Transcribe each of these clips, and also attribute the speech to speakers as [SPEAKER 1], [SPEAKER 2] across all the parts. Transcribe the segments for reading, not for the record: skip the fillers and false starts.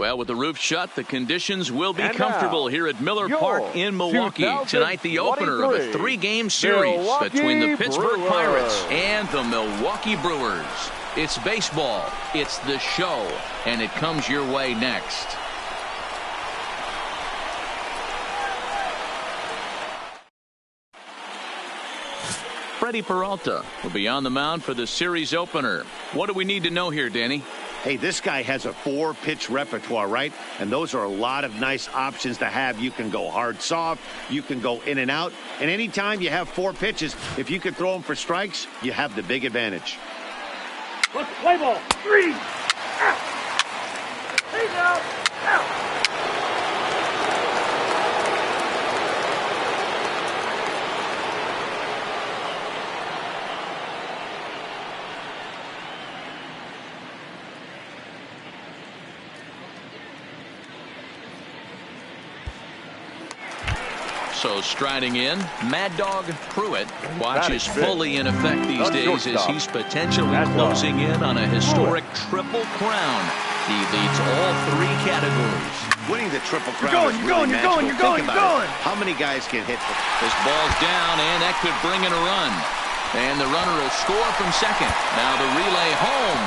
[SPEAKER 1] Well, with the roof shut, the conditions will be comfortable here at Miller Park in Milwaukee. Tonight, the opener of a three-game series between the Pittsburgh Pirates and the Milwaukee Brewers. It's baseball, it's the show, and it comes your way next. Freddie Peralta will be on the mound for the series opener. What do we need to know here, Danny?
[SPEAKER 2] Hey, this guy has a 4-pitch repertoire, right? And those are a lot of nice options to have. You can go hard, soft. You can go in and out. And anytime you have 4 pitches, if you can throw them for strikes, you have the big advantage.
[SPEAKER 3] Play ball. 3. Out. He's out. Out.
[SPEAKER 1] So striding in, Mad Dog Pruitt. Watch is fully in effect these days as he's potentially closing in on a historic triple crown. He leads all 3 categories.
[SPEAKER 2] Winning the triple crown is really magical. Think about it. How many guys can hit it?
[SPEAKER 1] This ball's down, and that could bring in a run. And the runner will score from second. Now the relay home.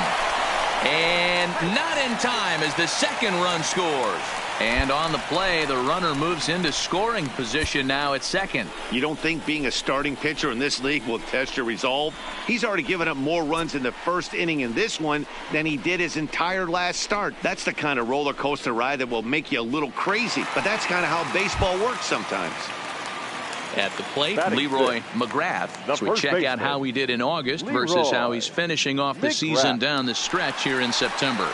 [SPEAKER 1] And not in time as the second run scores. And on the play, the runner moves into scoring position now at second.
[SPEAKER 2] You don't think being a starting pitcher in this league will test your resolve? He's already given up more runs in the first inning in this one than he did his entire last start. That's the kind of roller coaster ride that will make you a little crazy. But that's kind of how baseball works sometimes.
[SPEAKER 1] At the plate, Leroy McGrath. So we check out how he did in August versus how he's finishing off the season down the stretch here in September.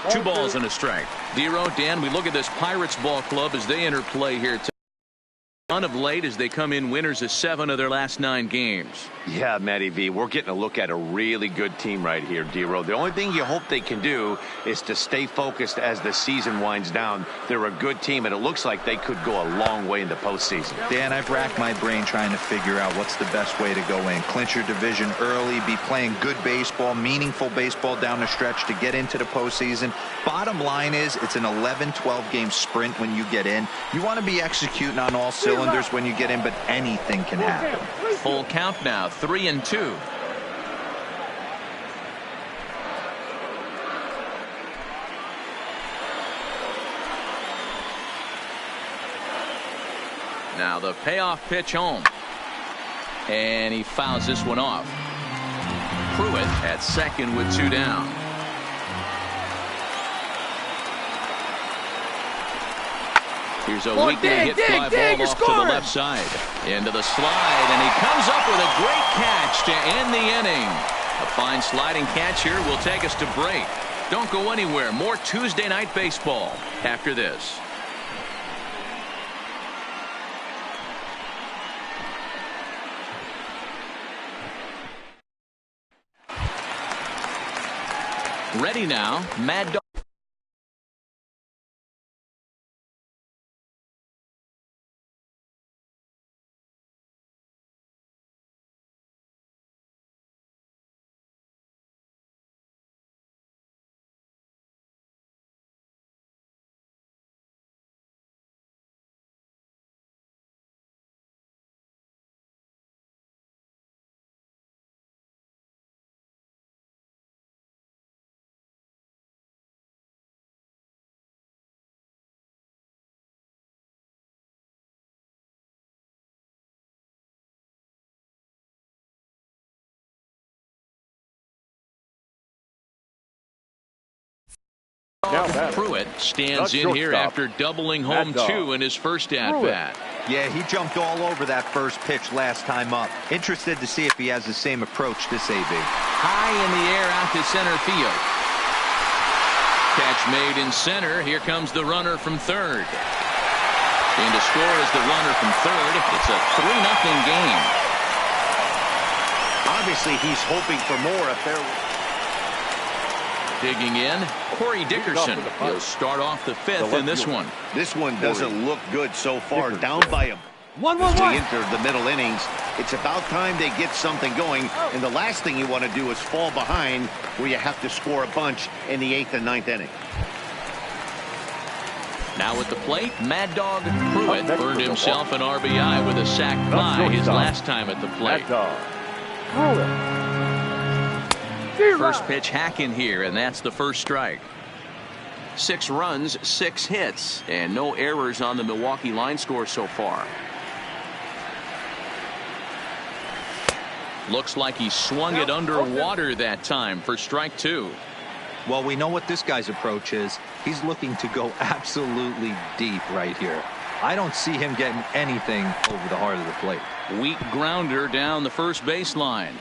[SPEAKER 1] Two balls and a strike. Dero, Dan, we look at this Pirates ball club as they enter play here tonight. Of late as they come in winners of 7 of their last 9 games.
[SPEAKER 4] Yeah, Matty V, we're getting a look at a really good team right here, Dero. The only thing you hope they can do is to stay focused as the season winds down. They're a good team, and it looks like they could go a long way in the postseason.
[SPEAKER 5] Dan, I've racked my brain trying to figure out what's the best way to go in. Clinch your division early, be playing good baseball, meaningful baseball down the stretch to get into the postseason. Bottom line is it's an 11-12 game sprint when you get in. You want to be executing on all cylinders when you get in, but anything can happen.
[SPEAKER 1] Full count now, 3-2. Now the payoff pitch home. And he fouls this one off. Pruitt at second with 2 down. Here's a weakly hit fly ball off to the left side. Into the slide, and he comes up with a great catch to end the inning. A fine sliding catch here will take us to break. Don't go anywhere. More Tuesday Night Baseball after this. Ready now, Mad Dog. Pruitt stands in here after doubling home 2 in his first at-bat.
[SPEAKER 5] Yeah, he jumped all over that first pitch last time up. Interested to see if he has the same approach this AB.
[SPEAKER 1] High in the air out to center field. Catch made in center. Here comes the runner from third. In to score is the runner from third. It's a 3-0 game.
[SPEAKER 2] Obviously, he's hoping for more if there.
[SPEAKER 1] Digging in, Corey Dickerson. He'll start off the 5th in this one.
[SPEAKER 2] This one doesn't look good so far. Down by a
[SPEAKER 3] 1-1-1.
[SPEAKER 2] As we enter the middle innings, it's about time they get something going. And the last thing you want to do is fall behind where you have to score a bunch in the 8th and 9th inning.
[SPEAKER 1] Now at the plate, Mad Dog Pruitt earned himself an RBI with a sac fly his last time at the plate. First pitch hack in here, and that's the first strike. 6 runs, 6 hits, and no errors on the Milwaukee line score so far. Looks like he swung it underwater that time for strike 2.
[SPEAKER 5] Well, we know what this guy's approach is. He's looking to go absolutely deep right here. I don't see him getting anything over the heart of the plate.
[SPEAKER 1] Weak grounder down the first baseline.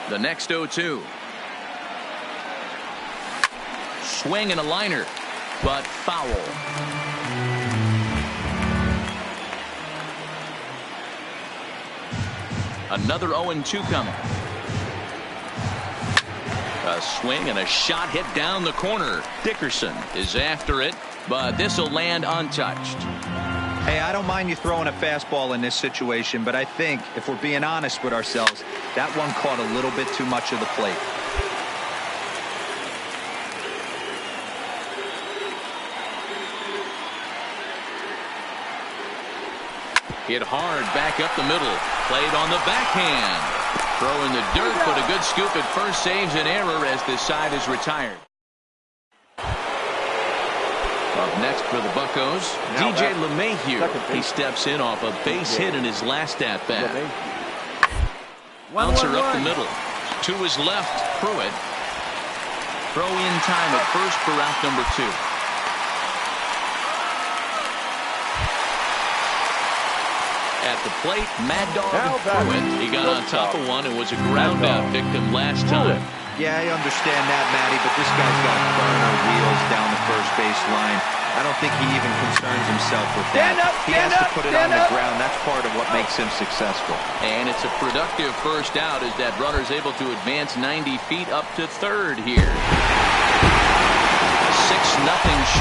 [SPEAKER 1] The next 0-2. Swing and a liner, but foul. Another 0-2 coming. A swing and a shot hit down the corner. Dickerson is after it, but this will land untouched.
[SPEAKER 5] Hey, I don't mind you throwing a fastball in this situation, but I think if we're being honest with ourselves, that one caught a little bit too much of the plate.
[SPEAKER 1] Hit hard back up the middle. Played on the backhand. Throw in the dirt, but a good scoop at first saves an error as this side is retired. Up next for the Buccos, DJ LeMahieu. He steps in off a base hit in his last at-bat. Bouncer up the middle. To his left, Pruitt. Throw in time at first for out number 2. At the plate, Mad Dog Pruitt. He got on top of one and was a ground-out victim last time.
[SPEAKER 5] Yeah, I understand that, Matty, but this guy's got burner wheels down the first base line. I don't think he even concerns himself with that. He has to put it on the ground. That's part of what makes him successful.
[SPEAKER 1] And it's a productive first out as that runner's able to advance 90 feet up to third here. A 6-0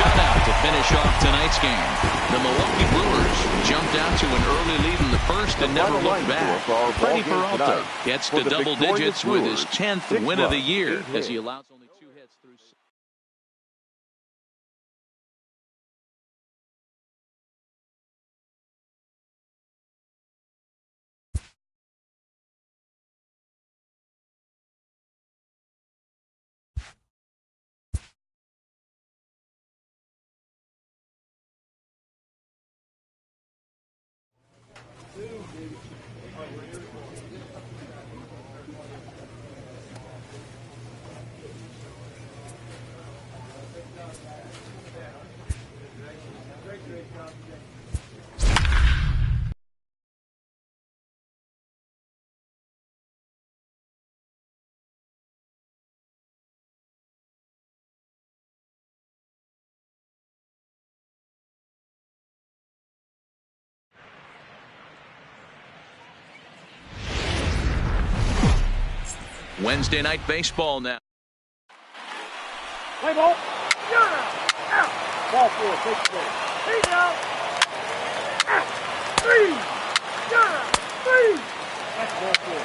[SPEAKER 1] shutout to finish off tonight's game. The Milwaukee Brewers jumped out to an early lead in the first and never looked back. Freddie Peralta gets to double digits with his 10th win of the year as he allows only 2 hits through. Wednesday night baseball now.
[SPEAKER 3] Play ball. You're out. Out. Ball 4. Take the ball. He's out. Out. 3. You're out. 3. That's ball 4.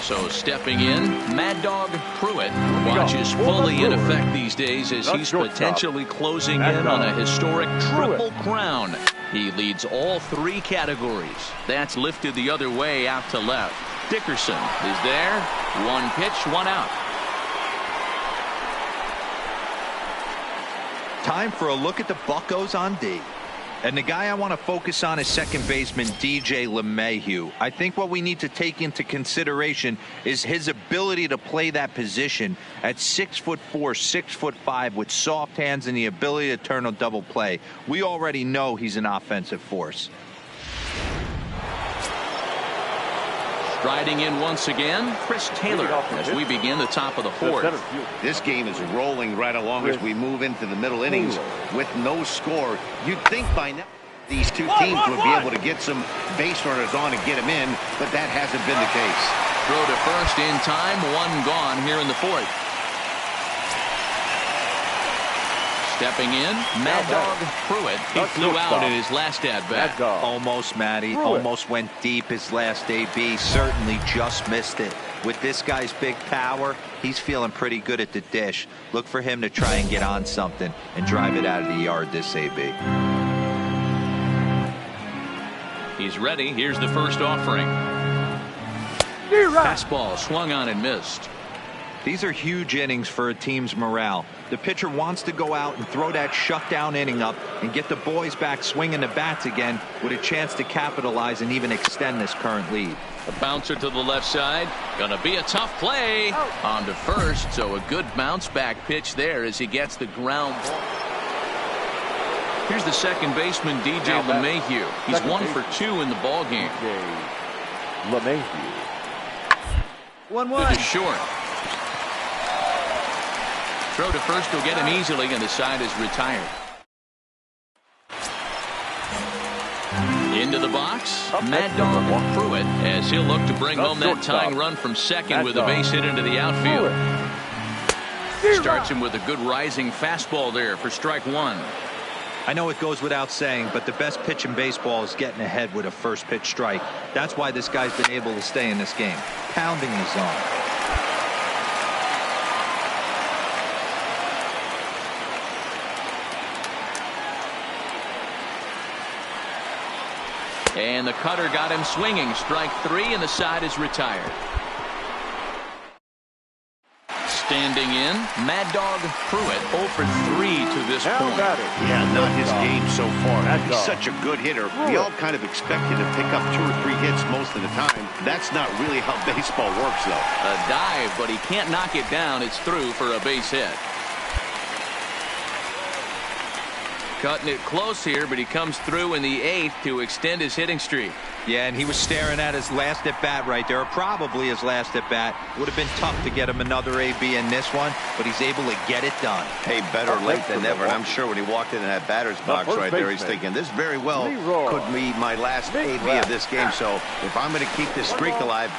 [SPEAKER 1] So stepping in, Mad Dog Pruitt watches fully in effect these days as he's potentially closing in on a historic triple crown. He leads all 3 categories. That's lifted the other way out to left. Dickerson is there. 1 pitch, 1 out.
[SPEAKER 5] Time for a look at the Buccos on D. And the guy I want to focus on is second baseman DJ LeMahieu. I think what we need to take into consideration is his ability to play that position at 6'4", 6'5", with soft hands and the ability to turn a double play. We already know he's an offensive force.
[SPEAKER 1] Striding in once again, Chris Taylor as we begin the top of the 4th.
[SPEAKER 2] This game is rolling right along as we move into the middle innings with no score. You'd think by now these 2 teams would be able to get some base runners on and get them in, but that hasn't been the case.
[SPEAKER 1] Throw to first in time, 1 gone here in the 4th. Stepping in, Mad Dog Pruitt. He flew out in his last at-bat.
[SPEAKER 5] Almost, Matty. Almost went deep his last AB. Certainly just missed it. With this guy's big power, he's feeling pretty good at the dish. Look for him to try and get on something and drive it out of the yard this AB.
[SPEAKER 1] He's ready. Here's the first offering. Fastball swung on and missed.
[SPEAKER 5] These are huge innings for a team's morale. The pitcher wants to go out and throw that shutdown inning up and get the boys back swinging the bats again with a chance to capitalize and even extend this current lead.
[SPEAKER 1] A bouncer to the left side. Gonna be a tough play. On to first, so a good bounce back pitch there as he gets the ground ball. Here's the second baseman, DJ LeMahieu. He's 1 for 2 in the ball game.
[SPEAKER 3] LeMahieu.
[SPEAKER 1] 1-1. To short. Throw to first will get him easily, and the side is retired. Into the box, Mad Dog Pruitt as he'll look to bring home that tying run from second with a base hit into the outfield. Starts him with a good rising fastball there for strike 1.
[SPEAKER 5] I know it goes without saying, but the best pitch in baseball is getting ahead with a first pitch strike. That's why this guy's been able to stay in this game, pounding the zone.
[SPEAKER 1] And the cutter got him swinging. Strike 3, and the side is retired. Standing in, Mad Dog Pruitt 0 for 3 to this point.
[SPEAKER 2] Yeah, not his game so far. He's such a good hitter. We all kind of expect him to pick up 2 or 3 hits most of the time. That's not really how baseball works, though.
[SPEAKER 1] A dive, but he can't knock it down. It's through for a base hit. Cutting it close here, but he comes through in the 8th to extend his hitting streak.
[SPEAKER 5] Yeah, and he was staring at his last at bat right there, or probably his last at bat. Would have been tough to get him another AB in this one, but he's able to get it done.
[SPEAKER 4] Hey, better late than never. And I'm sure when he walked in that batter's box right there, he's thinking, this very well could be my last AB of this game. So if I'm going to keep this streak alive.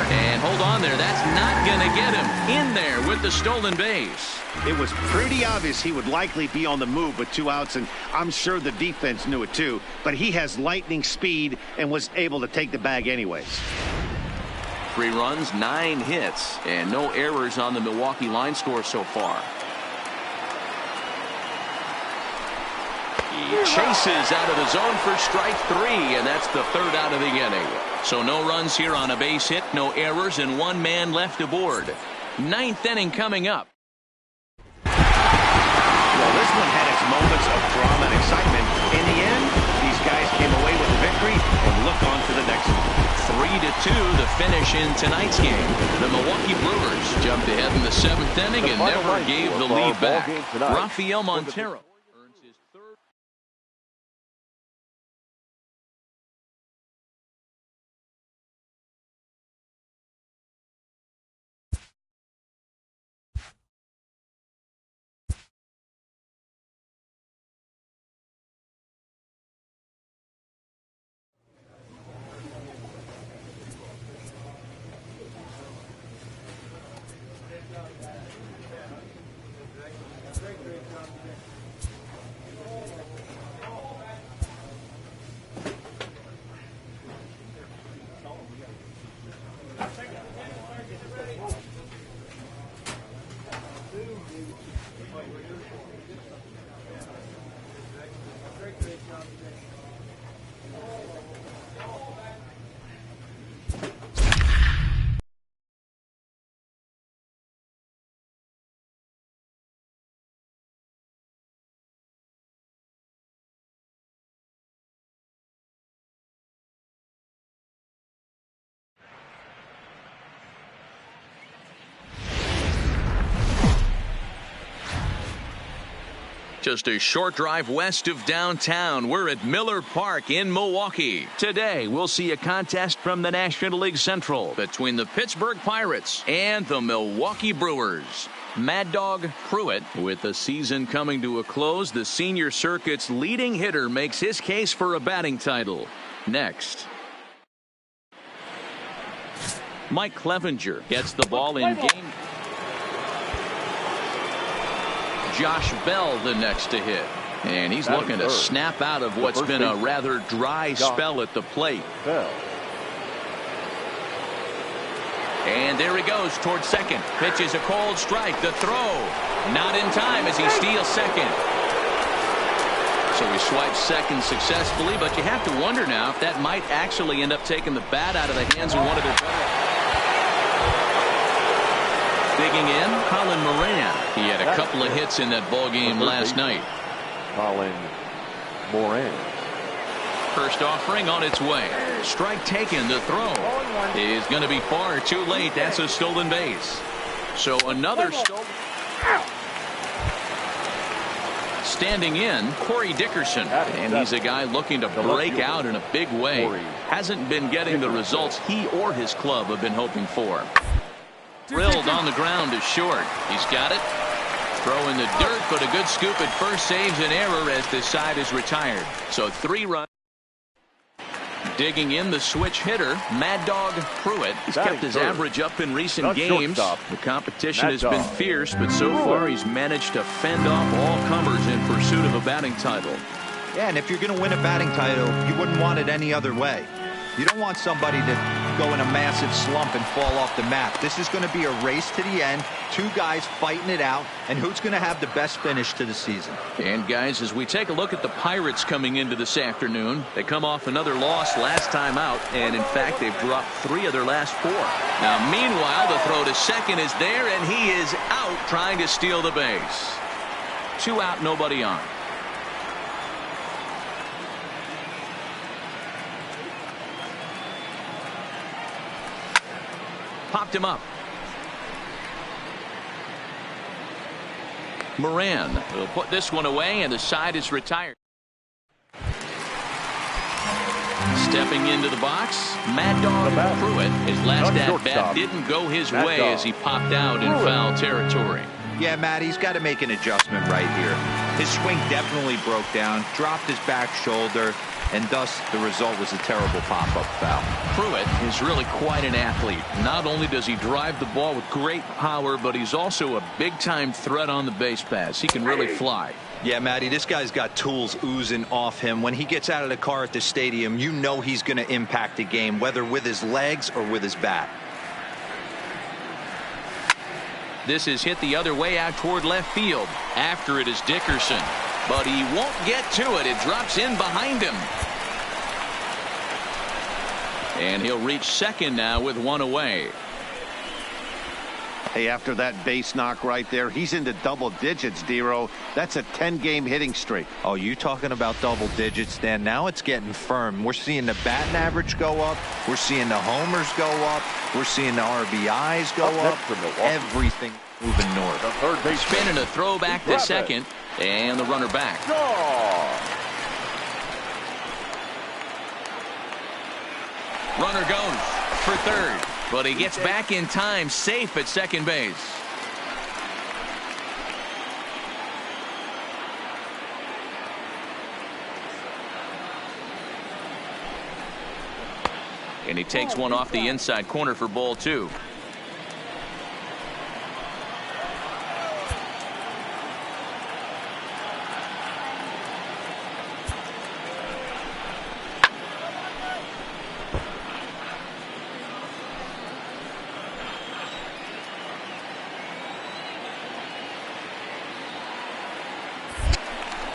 [SPEAKER 1] And hold on there. That's not going to get him in there with the stolen base.
[SPEAKER 2] It was pretty obvious he would likely be on the move with 2 outs, and I'm sure the defense knew it too. But he has lightning speed and was able to take the bag anyways.
[SPEAKER 1] 3 runs, 9 hits, and no errors on the Milwaukee line score so far. He chases out of the zone for strike 3, and that's the 3rd out of the inning. So no runs here on a base hit, no errors, and 1 man left aboard. 9th inning coming up.
[SPEAKER 2] Well, this one had its moments of drama and excitement. In the end, these guys came away with a victory and look on to the next one.
[SPEAKER 1] 3-2 the finish in tonight's game. The Milwaukee Brewers jumped ahead in the 7th inning and never gave the lead back. Rafael Montero earns his 3rd. Just a short drive west of downtown. We're at Miller Park in Milwaukee. Today, we'll see a contest from the National League Central between the Pittsburgh Pirates and the Milwaukee Brewers. Mad Dog Pruitt, with the season coming to a close, the senior circuit's leading hitter makes his case for a batting title. Next. Mike Clevenger gets the ball in game. Josh Bell the next to hit. And he's looking to snap out of what's been a rather dry spell at the plate. And there he goes towards second. Pitches a cold strike. The throw. Not in time as he steals second. So he swipes second successfully, but you have to wonder now if that might actually end up taking the bat out of the hands of one of their better. Digging in, Colin Moran. He had a couple of hits in that ball game last night.
[SPEAKER 3] Colin Moran.
[SPEAKER 1] First offering on its way. Strike taken. The throw is going to be far too late. That's a stolen base. So another stolen. Standing in, Corey Dickerson. And he's a guy looking to break out in a big way. Hasn't been getting the results he or his club have been hoping for. Drilled on the ground is short. He's got it. Throw in the dirt, but a good scoop at first saves an error as this side is retired. So 3 runs. Digging in, the switch hitter, Mad Dog Pruitt. He's kept his average up in recent games. The competition has been fierce, but so far he's managed to fend off all comers in pursuit of a batting title.
[SPEAKER 5] Yeah, and if you're going to win a batting title, you wouldn't want it any other way. You don't want somebody to go in a massive slump and fall off the map. This is going to be a race to the end. Two guys fighting it out, and who's going to have the best finish to the season.
[SPEAKER 1] And guys, as we take a look at the Pirates coming into this afternoon, they come off another loss last time out, and in fact they've dropped 3 of their last 4. Now meanwhile, the throw to second is there, and he is out trying to steal the base. 2 out, nobody on. Popped him up. Moran will put this one away, and the side is retired. Stepping into the box, Mad Dog Pruitt. His last at-bat didn't go his way as he popped out in foul territory.
[SPEAKER 5] Yeah, Matt, he's got to make an adjustment right here. His swing definitely broke down, dropped his back shoulder, and thus the result was a terrible pop-up foul.
[SPEAKER 1] Pruitt is really quite an athlete. Not only does he drive the ball with great power, but he's also a big-time threat on the base pass. He can really fly.
[SPEAKER 5] Yeah, Matty, this guy's got tools oozing off him. When he gets out of the car at the stadium, you know he's going to impact the game, whether with his legs or with his bat.
[SPEAKER 1] This is hit the other way out toward left field. After it is Dickerson, but he won't get to it. It drops in behind him. And he'll reach second now with 1 away.
[SPEAKER 2] Hey, after that base knock right there, he's into double digits, Dero. That's a 10-game hitting streak.
[SPEAKER 5] Oh, you talking about double digits, Dan? Now it's getting firm. We're seeing the batting average go up. We're seeing the homers go up. We're seeing the RBIs go up. Everything moving north.
[SPEAKER 3] The third base
[SPEAKER 1] spin and a throw back to second, and the runner back. Runner goes for third, but he gets back in time, safe at second base. And he takes one off the inside corner for ball 2.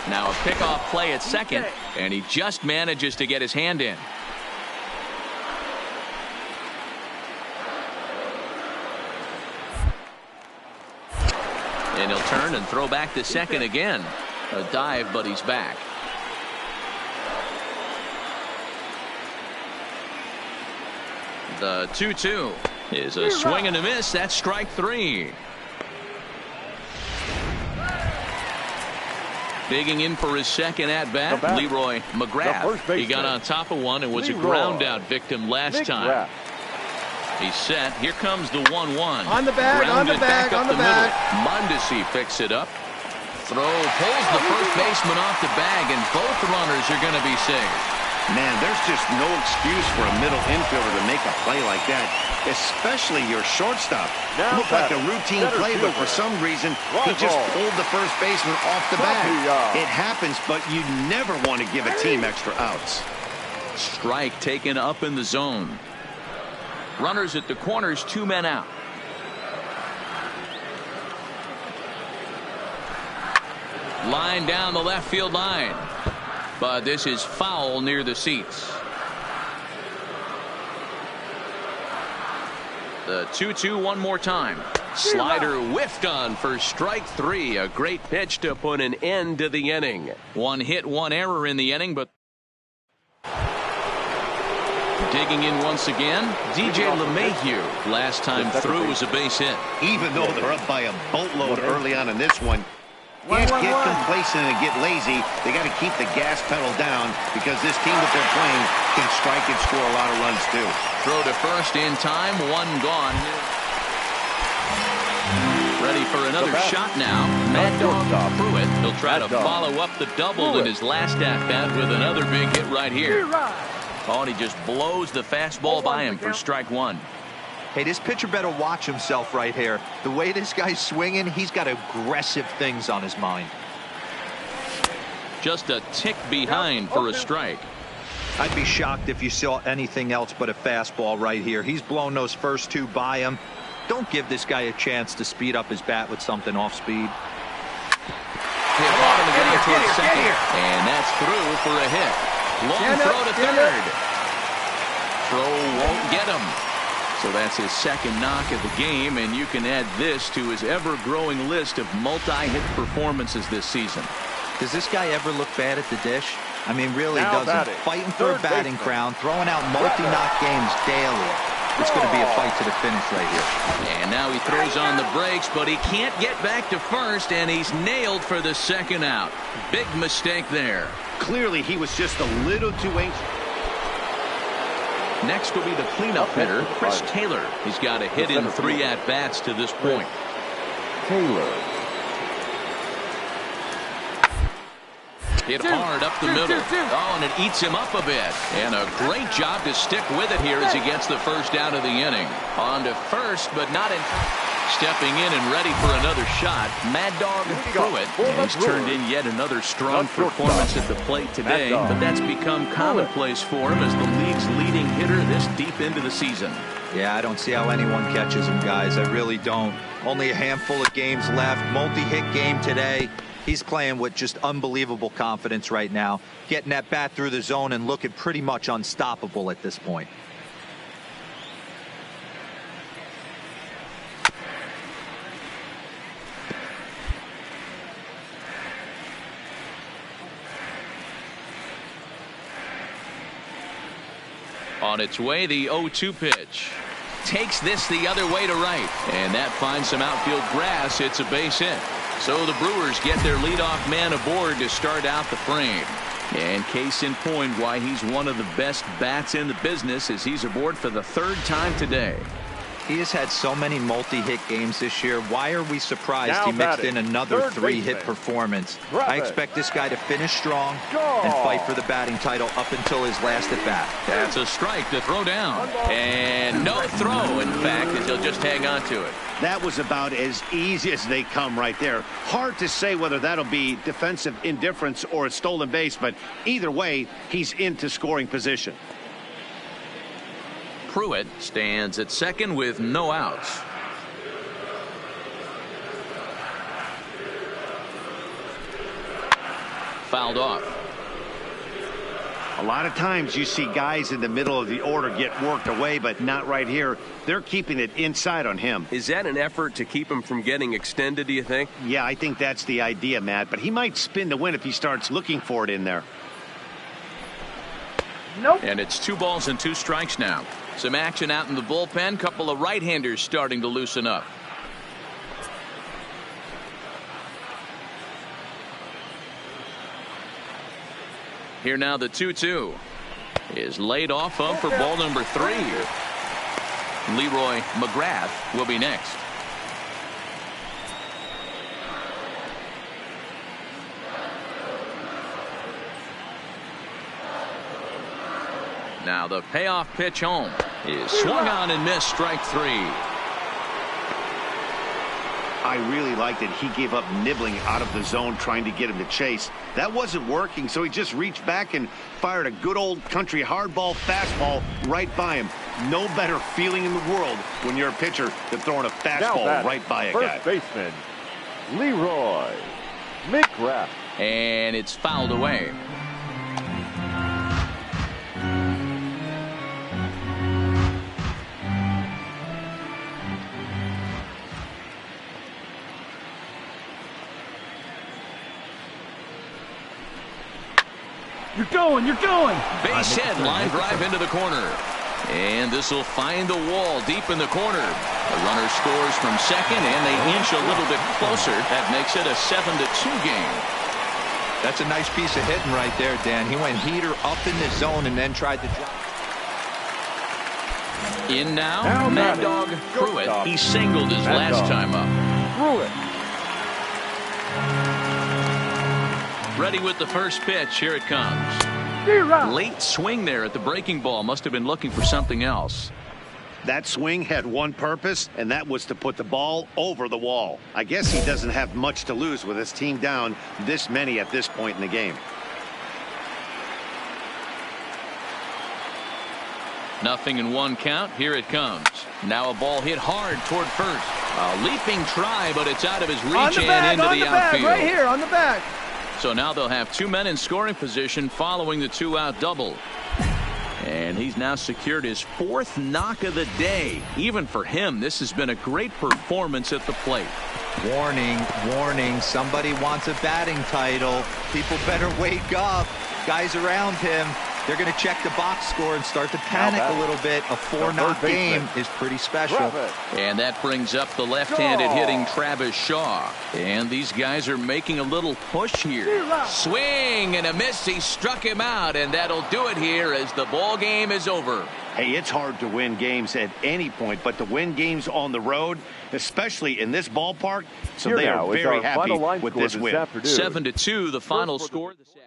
[SPEAKER 1] Now a pickoff play at second, and he just manages to get his hand in. And he'll turn and throw back to second again. A dive, but he's back. The 2-2 is a swing and a miss. That's strike 3. Digging in for his second at-bat, Leroy McGrath. He got on top of one and was a ground-out victim last time. He's set. Here comes the 1-1.
[SPEAKER 3] On the bag, on the bag, on the bag.
[SPEAKER 1] Mondesi picks it up. Throw pulls the first baseman off the bag, and both runners are going to be safe.
[SPEAKER 2] Man, there's just no excuse for a middle infielder to make a play like that, especially your shortstop. Looked like a routine play, but for some reason, he just pulled the first baseman off the bag. It happens, but you never want to give a team extra outs.
[SPEAKER 1] Strike taken up in the zone. Runners at the corners, 2 men out. Line down the left field line. But this is foul near the seats. The 2-2 one more time. Slider whiffed on for strike 3. A great pitch to put an end to the inning. 1 hit, 1 error in the inning, but digging in once again, DJ LeMahieu. Last time through was a base hit.
[SPEAKER 2] Even though they're up by a boatload early on in this one, can't get complacent and get lazy. They got to keep the gas pedal down because this team that they're playing can strike and score a lot of runs too.
[SPEAKER 1] Throw to first in time, 1 gone. Ready for another shot now. Mad Dog Pruitt. He'll try to follow up the double in his last at-bat with another big hit right here. Oh, and he just blows the fastball by him for strike 1.
[SPEAKER 5] Hey, this pitcher better watch himself right here. The way this guy's swinging, he's got aggressive things on his mind.
[SPEAKER 1] Just a tick behind for a strike.
[SPEAKER 5] I'd be shocked if you saw anything else but a fastball right here. He's blown those first two by him. Don't give this guy a chance to speed up his bat with something off speed.
[SPEAKER 1] Hit bottom again towards second. And that's through for a hit. Long throw to third. Throw won't get him. So that's his second knock of the game, and you can add this to his ever-growing list of multi-hit performances this season.
[SPEAKER 5] Does this guy ever look bad at the dish? I mean, really doesn't. Fighting for a batting crown, throwing out multi-knock games daily. It's going to be a fight to the finish right here.
[SPEAKER 1] And now he throws on the brakes, but he can't get back to first, and he's nailed for the second out. Big mistake there.
[SPEAKER 2] Clearly, he was just a little too anxious.
[SPEAKER 1] Next will be the cleanup hitter, Chris Taylor. He's got a hit in 3 at-bats to this point.
[SPEAKER 3] Taylor.
[SPEAKER 1] Hit hard up the middle. Oh, and it eats him up a bit. And a great job to stick with it here as he gets the first out of the inning. On to first, but not in. Stepping in and ready for another shot, Mad Dog Pruitt. And he's turned in yet another strong performance at the plate today, but that's become commonplace for him as the league's leading hitter this deep into the season.
[SPEAKER 5] Yeah, I don't see how anyone catches him, guys. I really don't. Only a handful of games left. Multi-hit game today. He's playing with just unbelievable confidence right now. Getting that bat through the zone and looking pretty much unstoppable at this point.
[SPEAKER 1] On its way, the 0-2 pitch. Takes this the other way to right. And that finds some outfield grass. It's a base hit. So the Brewers get their leadoff man aboard to start out the frame. And case in point why he's one of the best bats in the business is he's aboard for the 3rd time today.
[SPEAKER 5] He has had so many multi-hit games this year. Why are we surprised he mixed in another 3-hit performance? I expect this guy to finish strong and fight for the batting title up until his last at bat.
[SPEAKER 1] That's a strike to throw down. And no throw, in fact, as he'll just hang on to it.
[SPEAKER 2] That was about as easy as they come right there. Hard to say whether that'll be defensive indifference or a stolen base, but either way, he's into scoring position.
[SPEAKER 1] Pruitt stands at second with no outs. Fouled off.
[SPEAKER 2] A lot of times you see guys in the middle of the order get worked away, but not right here. They're keeping it inside on him.
[SPEAKER 6] Is that an effort to keep him from getting extended, do you think?
[SPEAKER 2] Yeah, I think that's the idea, Matt, but he might spin the win if he starts looking for it in there.
[SPEAKER 3] Nope.
[SPEAKER 1] And it's 2 balls and 2 strikes now. Some action out in the bullpen. Couple of right-handers starting to loosen up. Here now the 2-2 is laid off of for ball number 3. Leroy McGrath will be next. Now the payoff pitch home is swung on and missed, strike 3.
[SPEAKER 2] I really liked it. He gave up nibbling out of the zone trying to get him to chase. That wasn't working, so he just reached back and fired a good old country hardball fastball right by him. No better feeling in the world when you're a pitcher than throwing a fastball right by a guy.
[SPEAKER 3] First baseman, Leroy McGrath.
[SPEAKER 1] And it's fouled away.
[SPEAKER 3] You're going.
[SPEAKER 1] Base hit, line drive into the corner. And this will find the wall deep in the corner. The runner scores from second, and they inch a little bit closer. That makes it a 7-2 game.
[SPEAKER 5] That's a nice piece of hitting right there, Dan. He went heater up in the zone and then tried to jump.
[SPEAKER 1] In now Mad Dog Pruitt. He singled his last time up.
[SPEAKER 3] Pruitt.
[SPEAKER 1] Ready with the first pitch. Here it comes. Late swing there at the breaking ball. Must have been looking for something else.
[SPEAKER 2] That swing had one purpose, and that was to put the ball over the wall. I guess he doesn't have much to lose with his team down this many at this point in the game.
[SPEAKER 1] 0-1 count. Here it comes. Now a ball hit hard toward first. A leaping try, but it's out of his reach and into the outfield.
[SPEAKER 3] Right here on the back.
[SPEAKER 1] So now they'll have 2 men in scoring position following the 2-out double. And he's now secured his 4th knock of the day. Even for him, this has been a great performance at the plate.
[SPEAKER 5] Warning, warning, somebody wants a batting title. People better wake up. Guys around him, they're going to check the box score and start to panic a little bit. A 4-knock game is pretty special.
[SPEAKER 1] And that brings up the left-handed hitting Travis Shaw. And these guys are making a little push here. Swing and a miss. He struck him out, and that'll do it here as the ball game is over.
[SPEAKER 2] Hey, it's hard to win games at any point, but to win games on the road, especially in this ballpark, so they are very happy with this win.
[SPEAKER 1] 7-2, the final score this afternoon.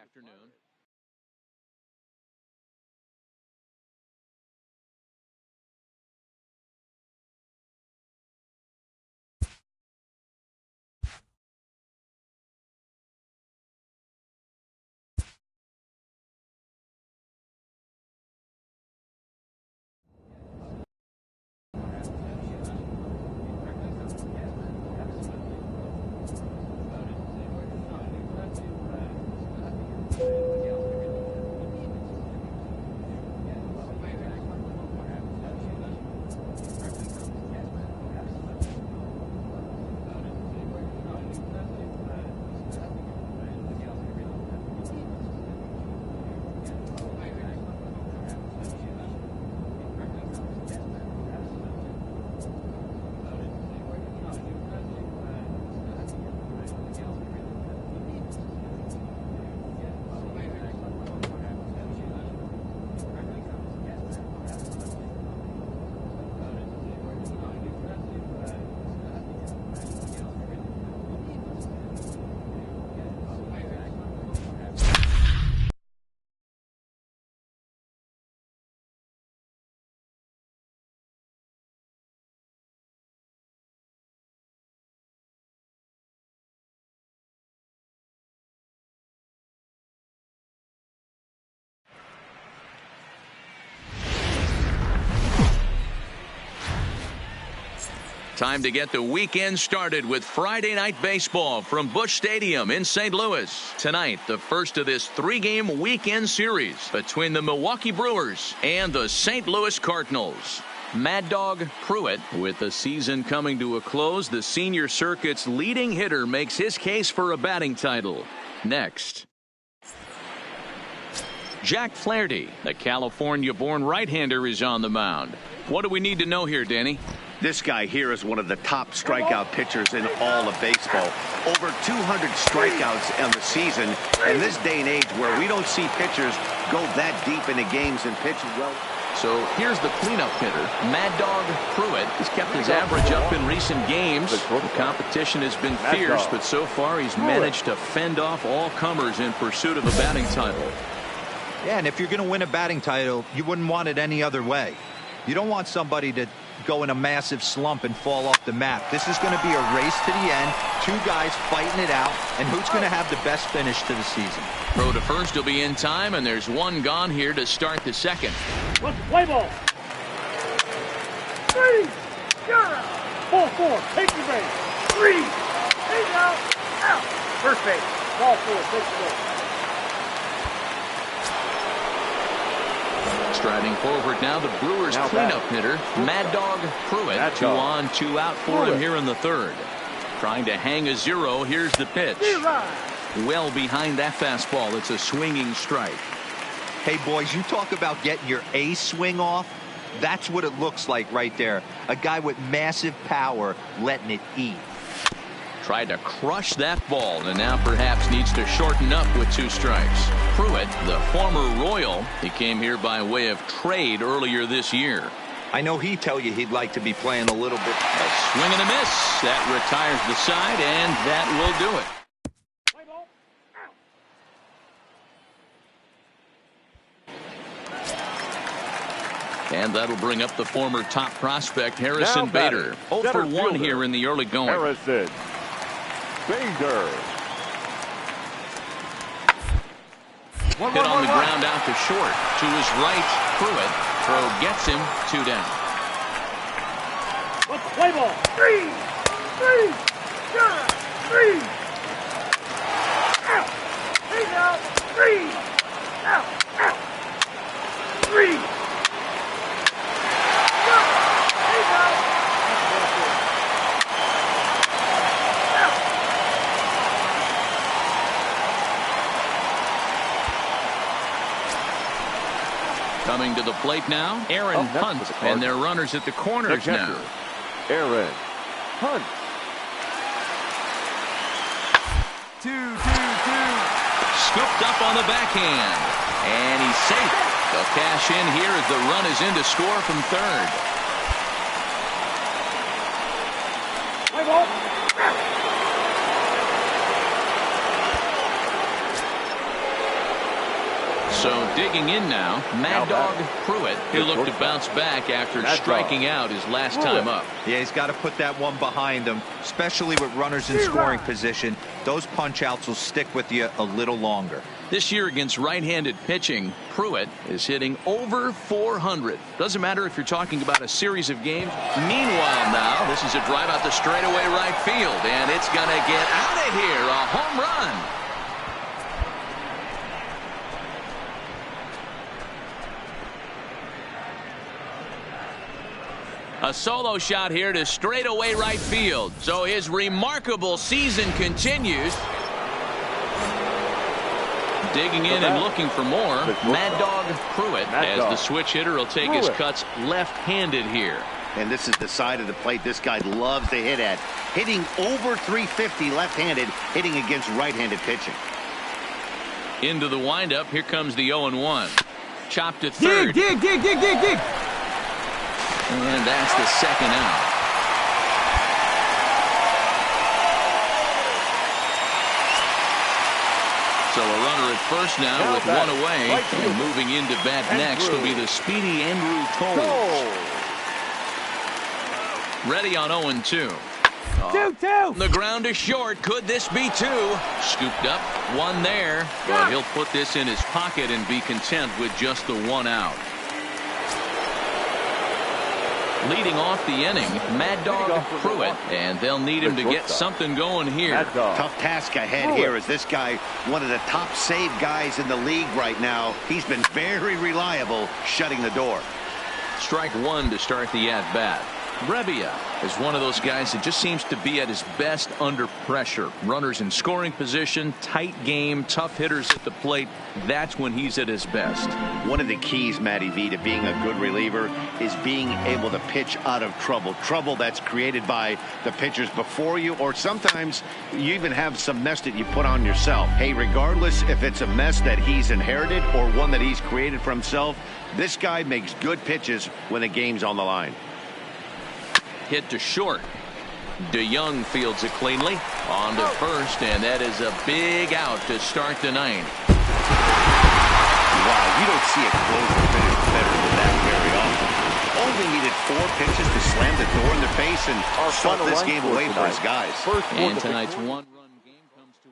[SPEAKER 1] Time to get the weekend started with Friday Night Baseball from Busch Stadium in St. Louis. Tonight, the first of this 3-game weekend series between the Milwaukee Brewers and the St. Louis Cardinals. Mad Dog Pruitt, with the season coming to a close, the senior circuit's leading hitter makes his case for a batting title. Next, Jack Flaherty, the California-born right-hander, is on the mound. What do we need to know here, Danny?
[SPEAKER 2] This guy here is one of the top strikeout pitchers in all of baseball. Over 200 strikeouts on the season. In this day and age where we don't see pitchers go that deep into games and pitch well.
[SPEAKER 1] So here's the cleanup hitter, Mad Dog Pruitt. He's kept his average up in recent games. The competition has been fierce, but so far he's managed to fend off all comers in pursuit of a batting title.
[SPEAKER 5] Yeah, and if you're going to win a batting title, you wouldn't want it any other way. You don't want somebody to go in a massive slump and fall off the map. This is going to be a race to the end. 2 guys fighting it out, and who's going to have the best finish to the season?
[SPEAKER 1] Throw to first will be in time, and there's 1 gone here to start the second.
[SPEAKER 3] Play ball. 3. You're out. 4-4. Take the base. 3. Take out. Out. First base. Ball 4. Take the base.
[SPEAKER 1] Striding forward now, the Brewers cleanup hitter, Mad Dog Pruitt. 2 on, 2 out for him here in the 3rd. Trying to hang a 0. Here's the pitch. Well behind that fastball. It's a swinging strike.
[SPEAKER 5] Hey, boys, you talk about getting your A swing off. That's what it looks like right there. A guy with massive power letting it eat.
[SPEAKER 1] Tried to crush that ball, and now perhaps needs to shorten up with 2 strikes. Pruitt, the former Royal, he came here by way of trade earlier this year.
[SPEAKER 5] I know he'd tell you he'd like to be playing a little bit.
[SPEAKER 1] A swing and a miss. That retires the side, and that will do it. And that'll bring up the former top prospect, Harrison Bader. 0 for 1 here in the early going.
[SPEAKER 3] Harrison Bader.
[SPEAKER 1] Hit on the ground out to short. To his right, Pruitt. Throw gets him 2 down.
[SPEAKER 3] Let's play ball. 3, 3, 3. Out. He's out. 3. Out. 3. He's out.
[SPEAKER 1] Coming to the plate now, Aaron Hunt, and their runners at the corners now.
[SPEAKER 7] Aaron Hunt. 2-2-2.
[SPEAKER 1] Scooped up on the backhand, and he's safe. They'll cash in here as the run is in to score from third.
[SPEAKER 3] Play ball.
[SPEAKER 1] So digging in now, Mad Dog Pruitt, who looked to bounce back after striking out his last time up.
[SPEAKER 5] Yeah, he's got to put that one behind him, especially with runners in scoring position. Those punch outs will stick with you a little longer.
[SPEAKER 1] This year against right-handed pitching, Pruitt is hitting over 400. Doesn't matter if you're talking about a series of games. Meanwhile now, this is a drive out the straightaway right field, and it's going to get out of here. A home run. A solo shot here to straightaway right field. So his remarkable season continues. Digging in and looking for more. Mad Dog Pruitt, as the switch hitter, will take his cuts left-handed here.
[SPEAKER 2] And this is the side of the plate this guy loves to hit at. Hitting over 350 left-handed, hitting against right-handed pitching.
[SPEAKER 1] Into the windup. Here comes the 0-1. Chopped to third.
[SPEAKER 3] Dig.
[SPEAKER 1] And that's the second out. So a runner at first now with one away. And moving into bat next will be the speedy Andrew Toles. Ready on 0-2.
[SPEAKER 3] 2-2.
[SPEAKER 1] The ground is short. Could this be 2? Scooped up. 1 there. But he'll put this in his pocket and be content with just the 1 out. Leading off the inning, Mad Dog Pruitt, and they'll need him to get something going here.
[SPEAKER 2] Tough task ahead here as this guy, one of the top save guys in the league right now. He's been very reliable shutting the door.
[SPEAKER 1] Strike 1 to start the at-bat. Brebbia is one of those guys that just seems to be at his best under pressure. Runners in scoring position, tight game, tough hitters at the plate. That's when he's at his best.
[SPEAKER 2] One of the keys, Matty V, to being a good reliever is being able to pitch out of trouble. Trouble that's created by the pitchers before you, or sometimes you even have some mess that you put on yourself. Hey, regardless if it's a mess that he's inherited or one that he's created for himself, this guy makes good pitches when the game's on the line.
[SPEAKER 1] Hit to short. DeYoung fields it cleanly. On to first, and that is a big out to start the 9th.
[SPEAKER 2] Wow, you don't see a closer finish better than that very often. Only needed 4 pitches to slam the door in their face and start this game away for his guys.
[SPEAKER 1] And tonight's one-run game comes to...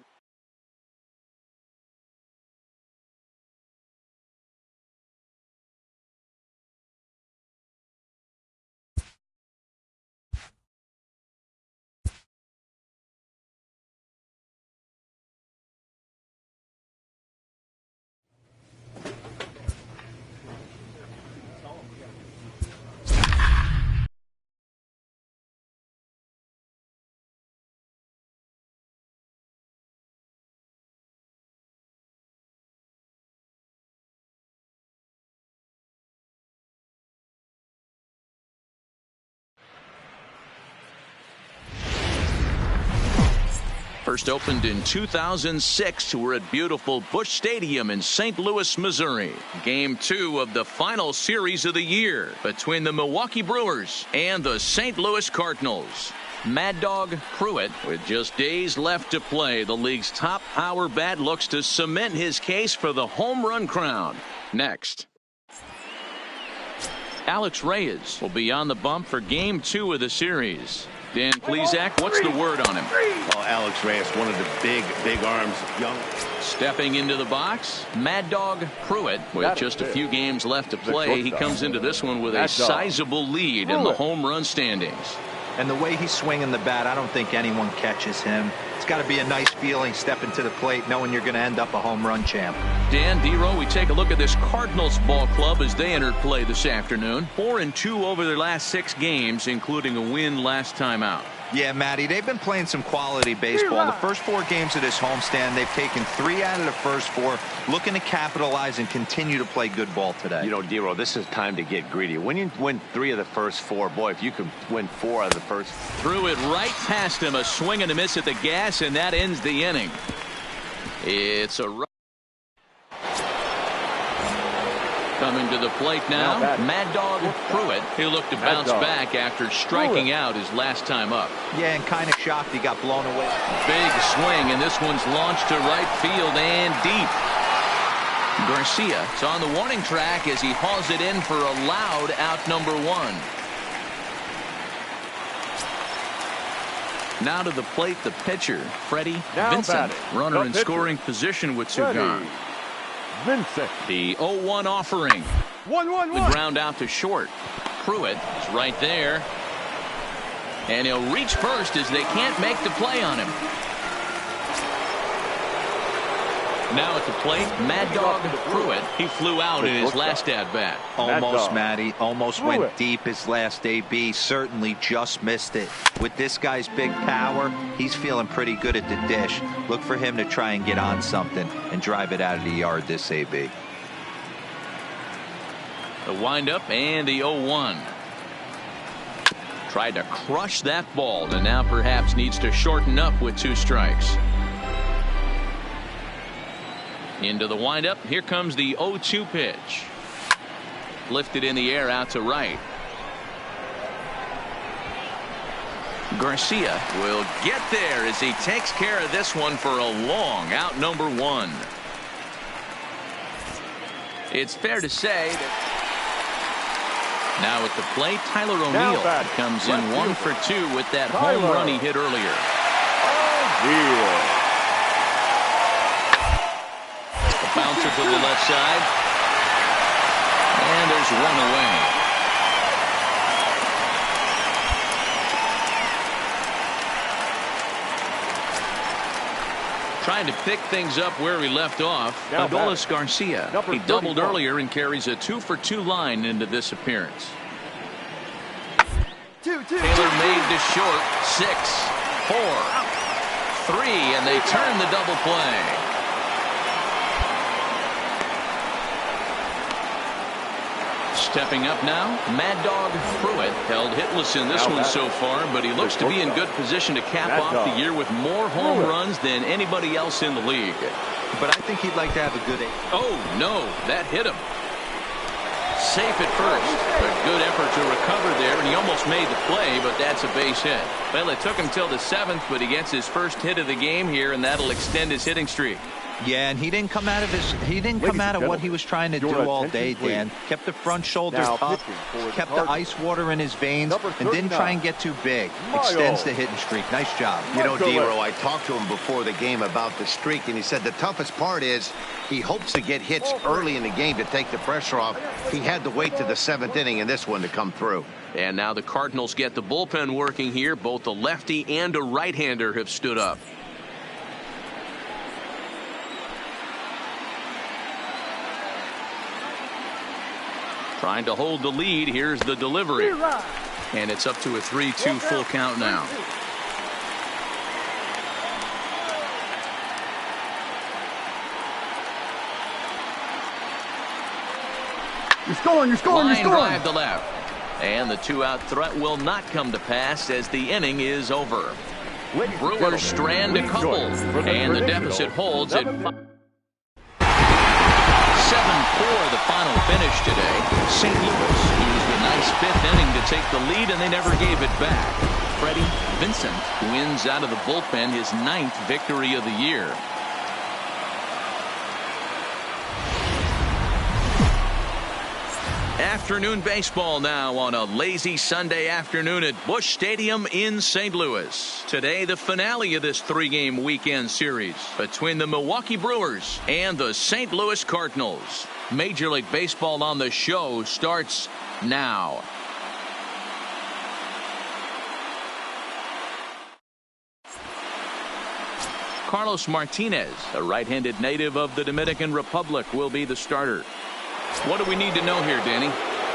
[SPEAKER 1] First opened in 2006. We're at beautiful Busch Stadium in St. Louis, Missouri. Game 2 of the final series of the year between the Milwaukee Brewers and the St. Louis Cardinals. Mad Dog Pruitt, with just days left to play, the league's top power bat, looks to cement his case for the home run crown. Next. Alex Reyes will be on the bump for Game 2 of the series. Dan Plesac, what's the word on him?
[SPEAKER 2] Oh, Alex Reyes, one of the big arms. Young.
[SPEAKER 1] Stepping into the box, Mad Dog Pruitt. With just a few games left to play, he comes into this one with a sizable lead in the home run standings.
[SPEAKER 5] And the way he's swinging the bat, I don't think anyone catches him. It's got to be a nice feeling stepping to the plate knowing you're going to end up a home run champ.
[SPEAKER 1] Dan, D-Row, we take a look at this Cardinals ball club as they entered play this afternoon. 4-2 over their last 6 games, including a win last time out.
[SPEAKER 5] Yeah, Matty, they've been playing some quality baseball. The first 4 games of this homestand, they've taken 3 out of the first 4, looking to capitalize and continue to play good ball today.
[SPEAKER 4] You know, D-Row, this is time to get greedy. When you win 3 of the first 4, boy, if you could win 4 out of the first.
[SPEAKER 1] Threw it right past him, a swing and a miss at the gas, and that ends the inning. It's a coming to the plate now, Mad Dog Pruitt. He'll look to bounce back after striking out his last time up.
[SPEAKER 5] Yeah, and kind of shocked he got blown away.
[SPEAKER 1] Big swing, and this one's launched to right field and deep. Garcia is on the warning track as he hauls it in for a loud out number 1. Now to the plate, the pitcher, Freddie Vincent. Runner in scoring position with 2 gone.
[SPEAKER 3] Vincent.
[SPEAKER 1] The 0-1 offering.
[SPEAKER 3] 1-1-1.
[SPEAKER 1] The ground out to short. Pruitt is right there. And he'll reach first as they can't make the play on him. Now at the plate, Mad Dog Pruitt. He flew out in his last at-bat.
[SPEAKER 5] Almost, Matty. Almost went deep his last AB. Certainly just missed it. With this guy's big power, he's feeling pretty good at the dish. Look for him to try and get on something and drive it out of the yard this AB.
[SPEAKER 1] The windup and the 0-1. Tried to crush that ball and now perhaps needs to shorten up with 2 strikes. Into the windup. Here comes the 0-2 pitch. Lifted in the air out to right. Garcia will get there as he takes care of this one for a long out number 1. It's fair to say that now at the plate, Tyler O'Neill comes in 1 for 2 with that home run he hit earlier. Bouncer to the left side. And there's 1 away. Trying to pick things up where we left off. Adolis Garcia. He doubled earlier and carries a 2 for 2 line into this appearance. Taylor made to short. 6, 4, 3, and they turn the double play. Stepping up now, Mad Dog Pruitt held hitless in this one so far, but he looks to be in good position to cap off the year with more home runs than anybody else in the league.
[SPEAKER 5] But I think he'd like to have a good.
[SPEAKER 1] Oh no, that hit him. Safe at first. A good effort to recover there, and he almost made the play, but that's a base hit. Well, it took him till the 7th, but he gets his first hit of the game here, and that'll extend his hitting streak.
[SPEAKER 5] Yeah, and he didn't come out of what he was trying to do all day, Dan. Kept the front shoulders up, kept the ice water in his veins, and didn't try and get too big. Extends the hitting streak. Nice job.
[SPEAKER 2] You know, D-Row, I talked to him before the game about the streak, and he said the toughest part is he hopes to get hits early in the game to take the pressure off. He had to wait to the 7th inning in this one to come through.
[SPEAKER 1] And now the Cardinals get the bullpen working here. Both a lefty and a right-hander have stood up. Trying to hold the lead. Here's the delivery. And it's up to a 3-2 full count now.
[SPEAKER 3] You're scoring, you're scoring,
[SPEAKER 1] Line
[SPEAKER 3] you're scoring.
[SPEAKER 1] drive to left. And the 2-out threat will not come to pass as the inning is over. Brewers strand a couple. And the deficit holds at 7-4 the final finish today. St. Louis used a nice 5th inning to take the lead, and they never gave it back. Freddie Vincent wins out of the bullpen his 9th victory of the year. Afternoon baseball now on a lazy Sunday afternoon at Busch Stadium in St. Louis. Today, the finale of this three-game weekend series between the Milwaukee Brewers and the St. Louis Cardinals. Major League Baseball on the Show starts now. Carlos Martinez, a right-handed native of the Dominican Republic, will be the starter. What do we need to know here, Danny?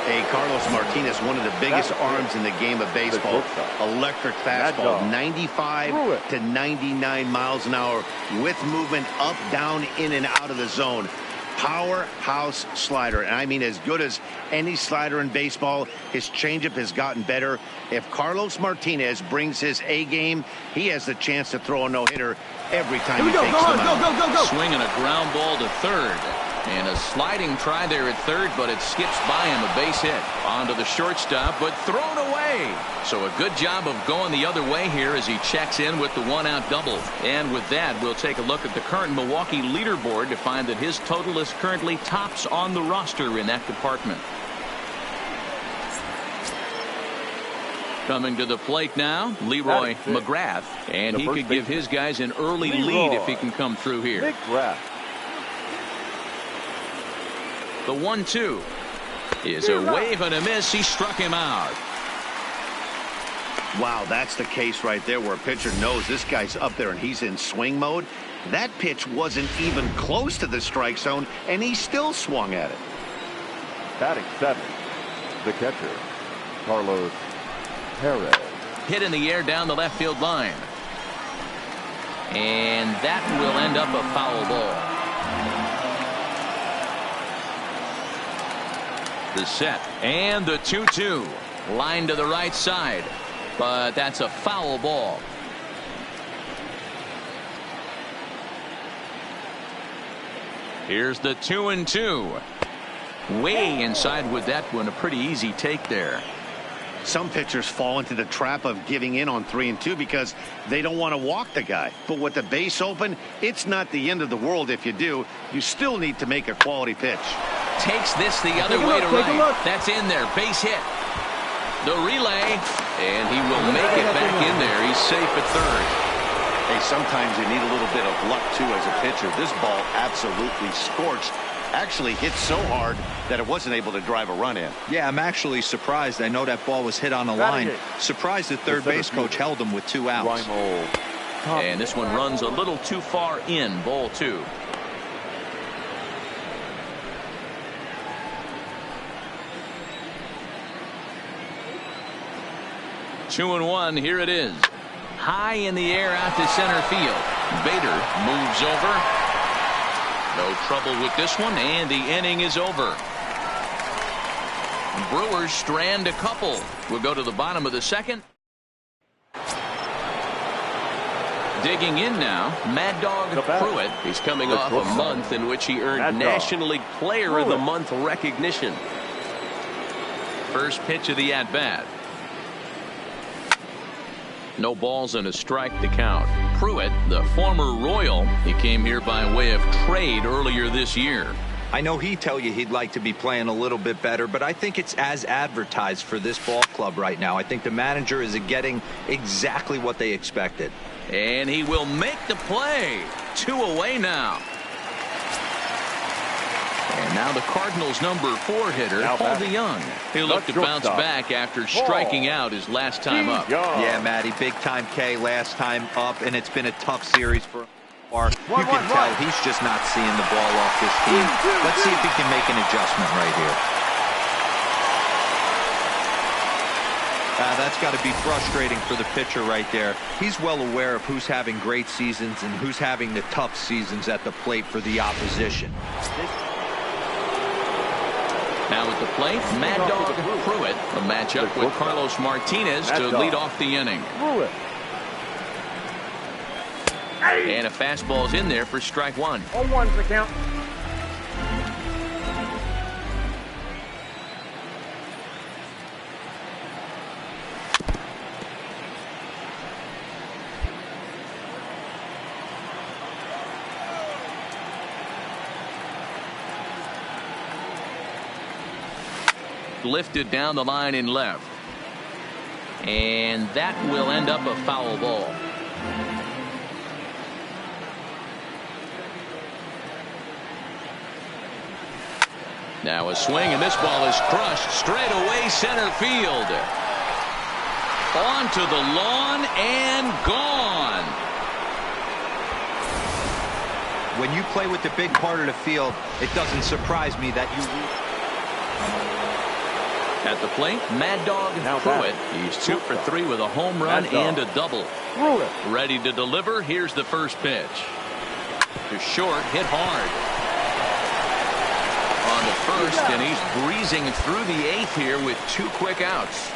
[SPEAKER 2] Hey, Carlos Martinez, one of the biggest arms in the game of baseball. Electric fastball, 95 to 99 miles an hour with movement up, down, in, and out of the zone. Powerhouse slider, and I mean as good as any slider in baseball. His changeup has gotten better. If Carlos Martinez brings his A game, he has the chance to throw a no-hitter every time he takes them out.
[SPEAKER 1] Swinging a ground ball to third. And a sliding try there at third, but it skips by him, a base hit. Onto the shortstop, but thrown away. So a good job of going the other way here as he checks in with the one-out double. And with that, we'll take a look at the current Milwaukee leaderboard to find that his total is currently tops on the roster in that department. Coming to the plate now, Leroy McGrath. And he could give his guys an early lead if he can come through here. The 1-2 is a wave and a miss. He struck him out.
[SPEAKER 2] Wow, that's the case right there where a pitcher knows this guy's up there and he's in swing mode. That pitch wasn't even close to the strike zone, and he still swung at it.
[SPEAKER 7] Batting 7, the catcher, Carlos Perez.
[SPEAKER 1] Hit in the air down the left field line. And that will end up a foul ball. The set and the 2-2 line to the right side, but that's a foul ball. Here's the 2-2 way inside with that one. A pretty easy take there.
[SPEAKER 2] Some pitchers fall into the trap of giving in on 3-2 because they don't want to walk the guy. But with the base open, it's not the end of the world if you do. You still need to make a quality pitch.
[SPEAKER 1] Takes this the other way to right. That's in there. Base hit. The relay. And he will make it back in there. He's safe at third.
[SPEAKER 4] Hey, sometimes you need a little bit of luck, too, as a pitcher. This ball absolutely scorched. Actually hit so hard that it wasn't able to drive a run in.
[SPEAKER 5] Yeah, I'm actually surprised. I know that ball was hit on the line. Surprised the third base coach held him with 2 outs.
[SPEAKER 1] And this one runs a little too far in. Ball 2. Two and one. Here it is. High in the air out to center field. Bader moves over. No trouble with this one, and the inning is over. Brewers strand a couple. We'll go to the bottom of the second. Digging in now, Mad Dog Pruitt.
[SPEAKER 6] He's coming off a month in which he earned National League Player of the Month recognition.
[SPEAKER 1] First pitch of the at-bat. No balls and a strike to count. Pruitt, the former Royal, he came here by way of trade earlier this year.
[SPEAKER 5] I know he'd tell you he'd like to be playing a little bit better, but I think it's as advertised for this ball club right now. I think the manager is getting exactly what they expected.
[SPEAKER 1] And he will make the play. 2 away now. And now the Cardinals' number 4 hitter, Paul DeYoung. He'll look to bounce back after striking out his last time up.
[SPEAKER 5] Yeah, Matty, big time K last time up, and it's been a tough series for him. You can tell he's just not seeing the ball off this team. Let's see if he can make an adjustment right here. That's got to be frustrating for the pitcher right there. He's well aware of who's having great seasons and who's having the tough seasons at the plate for the opposition.
[SPEAKER 1] Now at the plate, Mad Dog Pruitt, a matchup with Carlos Martinez to lead off the inning. And a fastball's in there for strike 1.
[SPEAKER 3] 0-1's the count.
[SPEAKER 1] lifted down the line in left. And that will end up a foul ball. Now a swing, and this ball is crushed straight away center field. Onto the lawn and gone.
[SPEAKER 5] When you play with the big part of the field, it doesn't surprise me that you...
[SPEAKER 1] At the plate, Mad Dog Pruitt. He's 2 for 3 with a home run and a double. Ready to deliver. Here's the first pitch. To short, hit hard. On the first, and he's breezing through the 8th here with 2 quick outs.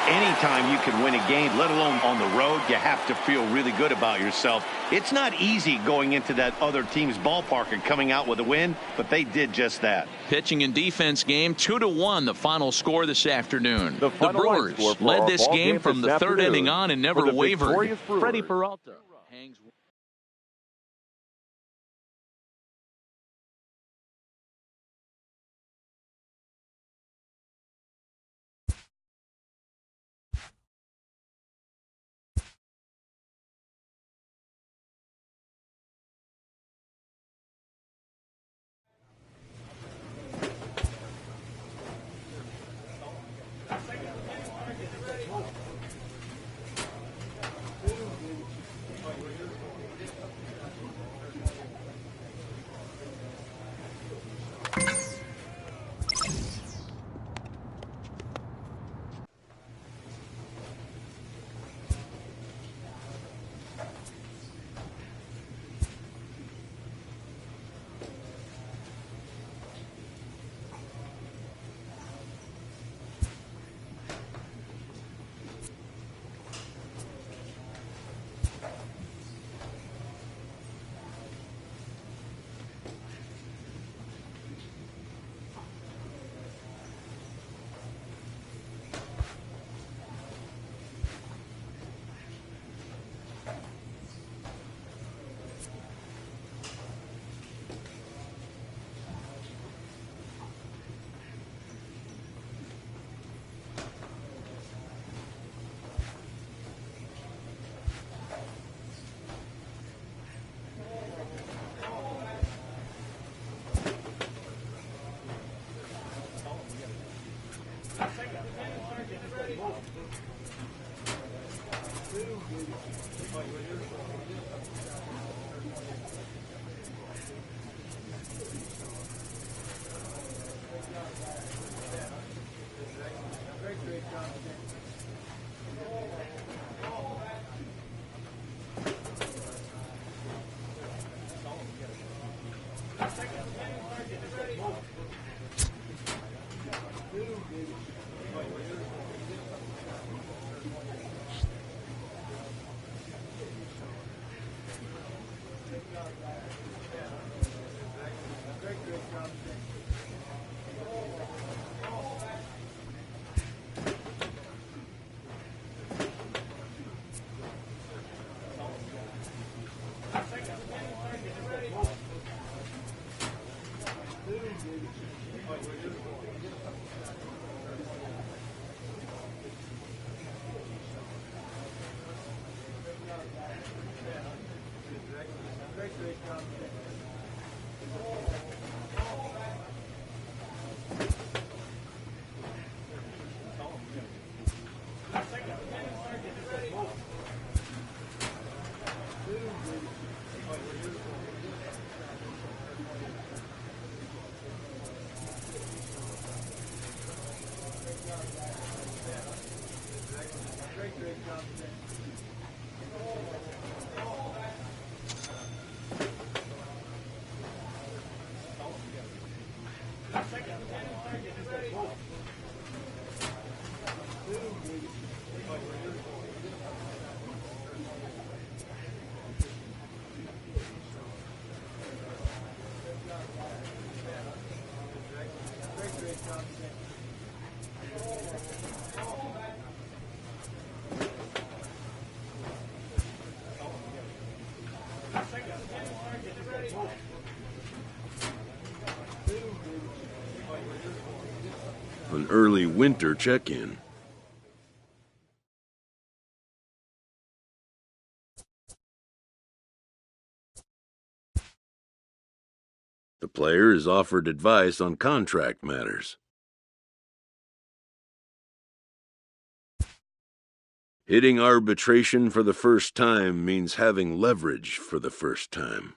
[SPEAKER 2] Anytime you can win a game, let alone on the road, you have to feel really good about yourself. It's not easy going into that other team's ballpark and coming out with a win, but they did just that.
[SPEAKER 1] Pitching and defense game, 2-1, the final score this afternoon.
[SPEAKER 7] The
[SPEAKER 1] Brewers led this game from the 3rd inning on and never wavered. Freddie Peralta hangs.
[SPEAKER 8] An early winter check-in. The player is offered advice on contract matters. Hitting arbitration for the first time means having leverage for the first time.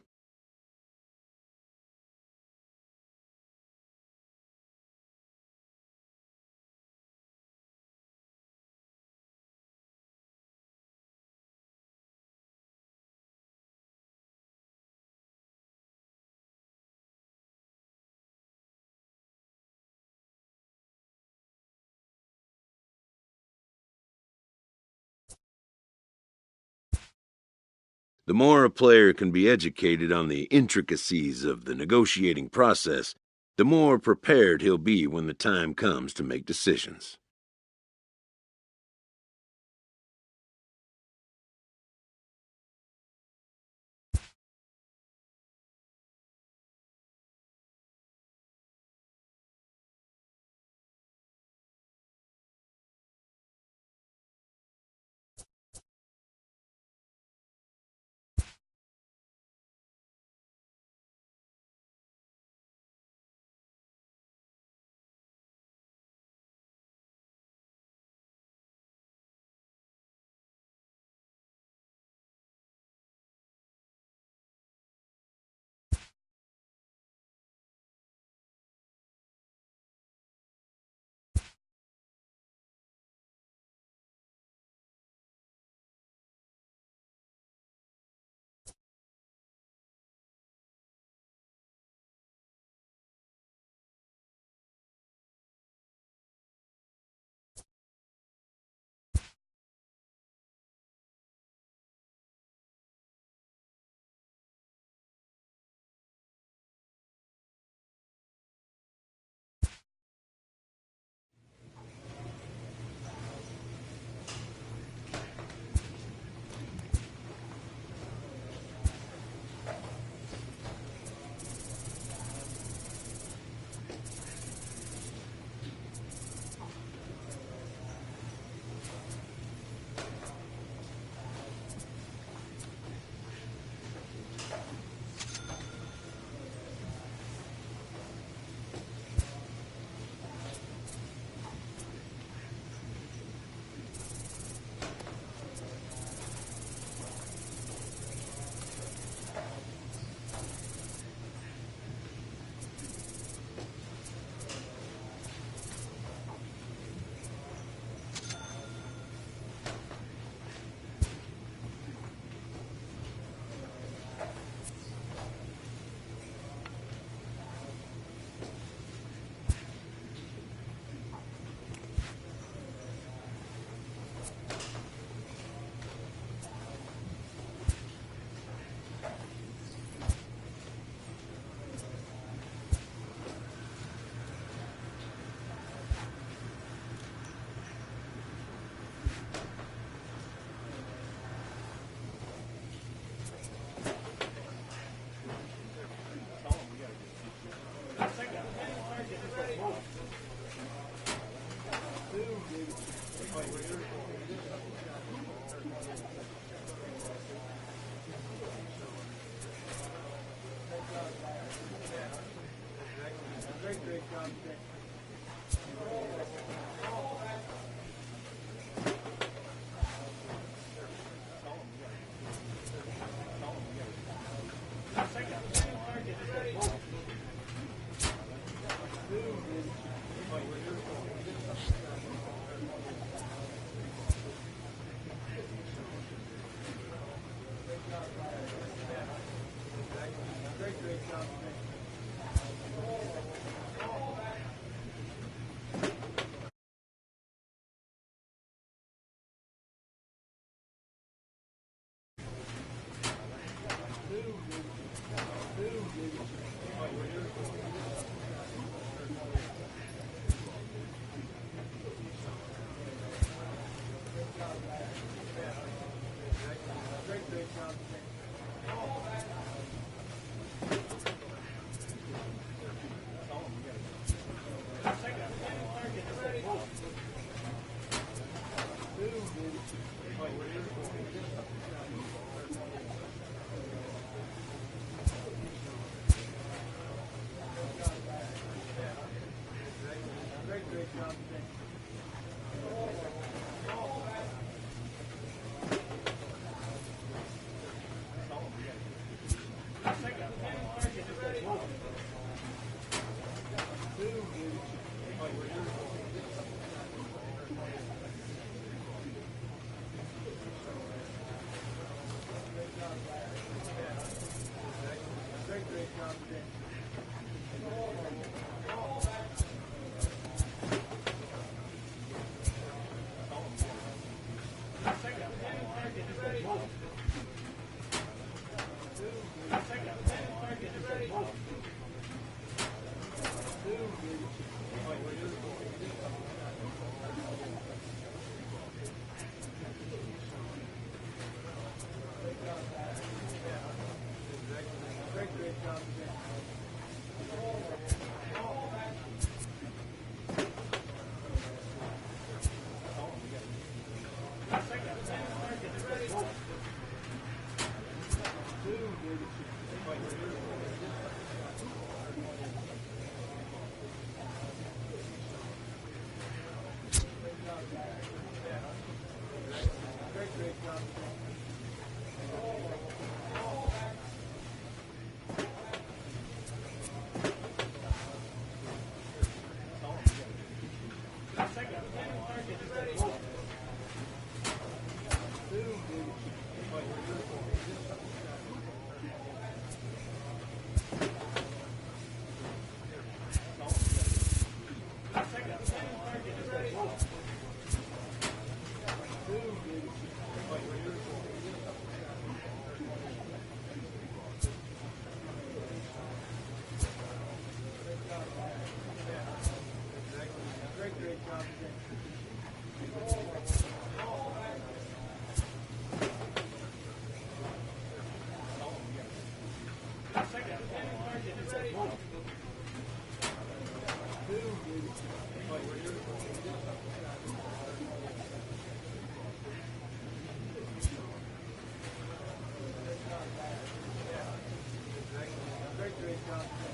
[SPEAKER 8] The more a player can be educated on the intricacies of the negotiating process, the more prepared he'll be when the time comes to make decisions.
[SPEAKER 3] Great job.